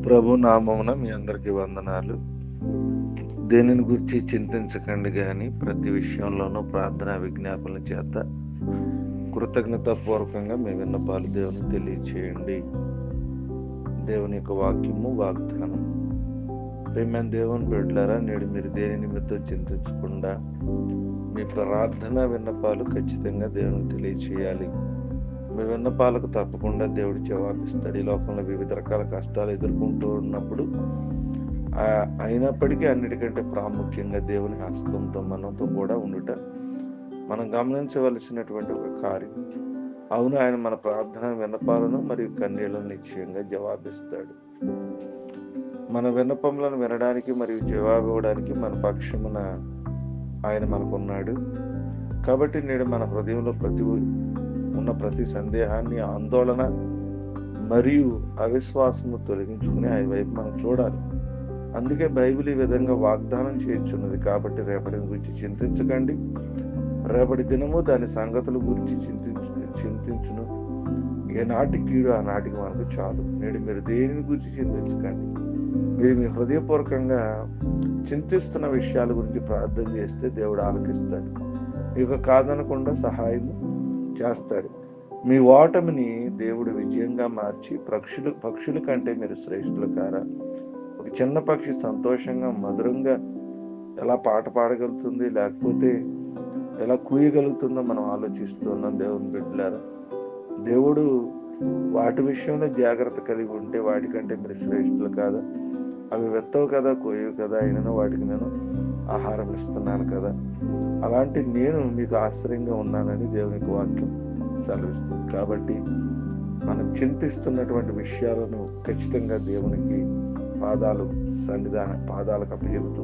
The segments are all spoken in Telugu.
ప్రభు నామమున మీ అందరికీ వందనాలు. దేనిని గురించి చింతించకండి కానీ ప్రతి విషయంలోనూ ప్రార్థన విజ్ఞాపనల చేత కృతజ్ఞతాపూర్వకంగా మీ విన్నపాలు దేవుని తెలియచేయండి. దేవుని యొక్క వాక్యము వాగ్దానం. ప్రేమైన దేవుని బిడ్డలారా, నేడు మీరు దేని నిమిత్తం చింతించకుండా మీ ప్రార్థన విన్నపాలు ఖచ్చితంగా దేవునికి తెలియచేయాలి. మీ విన్నపాలకు తప్పకుండా దేవుడు జవాబిస్తాడు. ఈ లోకంలో వివిధ రకాల కష్టాలు ఎదుర్కొంటూ ఉన్నప్పుడు అయినప్పటికీ అన్నిటికంటే ప్రాముఖ్యంగా దేవుని హస్తంతో మనతో కూడా ఉండుట మనం గమనించవలసినటువంటి ఒక కార్యం. అవును, ఆయన మన ప్రార్థన విన్నపాలను మరియు కన్నీళ్లను నిశ్చయంగా జవాబిస్తాడు. మన విన్నపములను వినడానికి మరియు జవాబు ఇవ్వడానికి మన పక్షమున ఆయన మనకున్నాడు. కాబట్టి నేడు మన హృదయంలో ఉన్న ప్రతి సందేహాన్ని, ఆందోళన మరియు అవిశ్వాసము తొలగించుకుని ఆయన వైపు మనం చూడాలి. అందుకే బైబిల్ ఈ విధంగా వాగ్దానం చేయించున్నది. కాబట్టి రేపటి గురించి చింతించకండి, రేపటి దినము దాని సంగతుల గురించి చింతించును. ఏనాటి కీడు ఆనాటికి మనకు చాలు. నేడు మీరు దేని గురించి చింతించకండి. మీరు మీ హృదయపూర్వకంగా చింతిస్తున్న విషయాల గురించి ప్రార్థన చేస్తే దేవుడు ఆలకిస్తాడు. మీకు కాదనకుండా సహాయం చేస్తాడు. మీ ఓటమిని దేవుడు విజయంగా మార్చి పక్షుల కంటే మీరు శ్రేష్ఠులు కారా? ఒక చిన్న పక్షి సంతోషంగా మధురంగా ఎలా పాట పాడగలుగుతుంది, లేకపోతే ఎలా కూయగలుగుతుందో మనం ఆలోచిస్తున్నాం. దేవుని బిడ్డలారా, దేవుడు వాటి విషయంలో జాగ్రత్త కలిగి ఉంటే వాటికంటే మీరు శ్రేష్ఠులు కాదా? అవి వెత్తవు కదా, కోయవు కదా, అయినను వాటికి నేను ఆహారం ఇస్తున్నాను కదా. అలాంటి నేను మీకు ఆశ్రయంగా ఉన్నానని దేవునికి వాక్యం సెలవిస్తుంది. కాబట్టి మనం చింతిస్తున్నటువంటి విషయాలను ఖచ్చితంగా దేవునికి పాదాలకు అప్పచెబుతూ,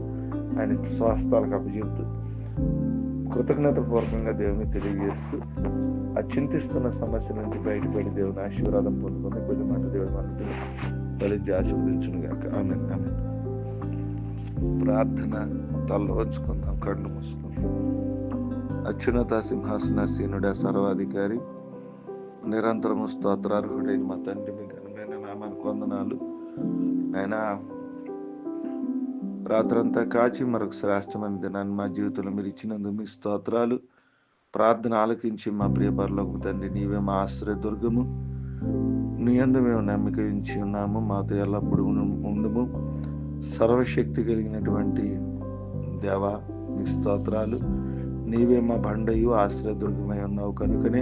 ఆయన స్వాస్థాలకు అప్పచెబుతూ కృతజ్ఞత పూర్వకంగా దేవుని తెలియజేస్తూ ఆ చింతిస్తున్న సమస్య నుంచి బయటపడి దేవుని ఆశీర్వాదం పొందుకొని కొద్ది మాట దేవుడు మనకు ఫలించి ఆశీర్వదించును గాక. ఆమేన్. ఆమేన్. ప్రార్థన. తల వంచుకుందాం, కళ్ళు మూసుకుందాం. అత్యున్నత సింహాసనాసీనుడ, సర్వాధికారి, నిరంతరము స్తోత్రార్హుడైన మా తండ్రి, మీ ఘనమైన నామానికి వందనాలు. నాయనా, రాత్రంతా కాచి మరొక శ్రేష్టమైన దినాన్ని మా జీవితంలో మీరు ఇచ్చినందుకు మీ స్తోత్రాలు. ప్రార్థన ఆలకించి మా ప్రియ పరలోకపు తండ్రి, నీవే మా ఆశ్రయదుర్గము, నీ యందు మేము నమ్మిక ఉంచి ఉన్నాము. మాతో ఎల్లప్పుడూ ఉండుము. సర్వశక్తి కలిగినటువంటి దేవా, మీ స్తోత్రాలు. నీవే మా బండయు ఆశ్రయదుర్గమై ఉన్నావు కనుకనే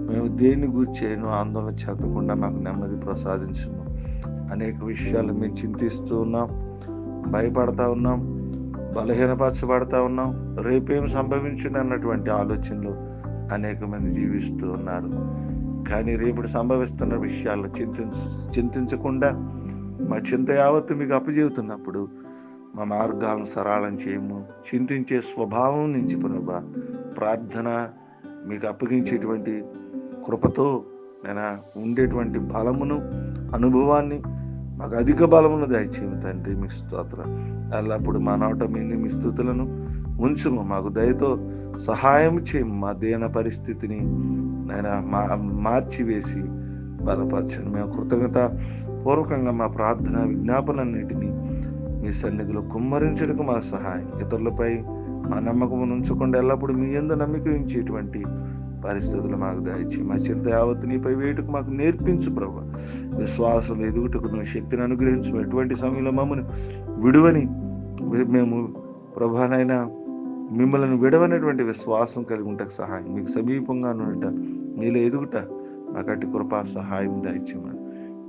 మేము దేన్ని గూర్చేను ఆందోళన చెందకుండా మాకు నెమ్మది ప్రసాదించును. అనేక విషయాలు మేము చింతిస్తూ ఉన్నాం, భయపడతా ఉన్నాం, బలహీనపరచబడతా ఉన్నాం. రేపేం సంభవించును అన్నటువంటి ఆలోచనలు అనేక మంది జీవిస్తూ ఉన్నారు. కానీ రేపు సంభవిస్తున్న విషయాలను చింతించకుండా మా చింత యావత్తు మీకు అప్పచెబుతున్నప్పుడు మా మార్గాలను సరళం చేయము. చింతించే స్వభావం నుంచి ప్రభా, ప్రార్థన మీకు అప్పగించేటువంటి కృపతో నేను ఉండేటువంటి బలమును, అనుభవాన్ని, మాకు అధిక బలమును దయచేయము తండ్రి. మీ స్తోత్రం. ఎల్లప్పుడు మా నోట మీ స్తుతులను ఉంచుము. మాకు దయతో సహాయం చేయము. మా దీన పరిస్థితిని నేను మార్చివేసి బలపరచండి. మేము కృతజ్ఞత పూర్వకంగా మా ప్రార్థన విజ్ఞాపనన్నిటినీ మీ సన్నిధిలో కుమ్మరించడానికి మా సహాయం. ఇతరులపై మా నమ్మకమును ఉంచకుండా ఎల్లప్పుడు మీ యందు నమ్మిక ఉంచేటువంటి పరిస్థితులు మాకు దయచి మా చింత యావత్తు నీపై వేటుకు మాకు నేర్పించు ప్రభు. విశ్వాసం ఎదుగుటకు నువ్వు శక్తిని అనుగ్రహించు. ఎటువంటి సమయంలో మమ్మల్ని విడువని మేము ప్రభానైనా మిమ్మల్ని విడవనటువంటి విశ్వాసం కలిగి ఉంటకు సహాయం. మీకు సమీపంగా నుంట, మీలో ఎదుగుట మాకు అట్టి కృపా సహాయం దయచేయమని.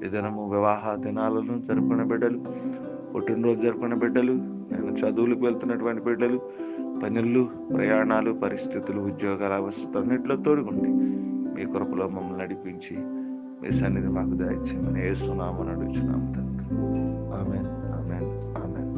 ఏదైనా వివాహ దినాలను జరుపుకున్న బిడ్డలు, పుట్టినరోజు జరుపుకున్న బిడ్డలు, నేను చదువులకు వెళ్తున్నటువంటి బిడ్డలు, పనులు, ప్రయాణాలు, పరిస్థితులు, ఉద్యోగాల అవసరన్నింటిలో తోడుగుండి మీ కృపలో మమ్మల్ని నడిపించి మీ సన్నిధి మాకు దయచేయమని యేసు నామమున అడుగుచున్నాము తండ్రి. ఆమేన్. ఆమేన్. ఆమేన్.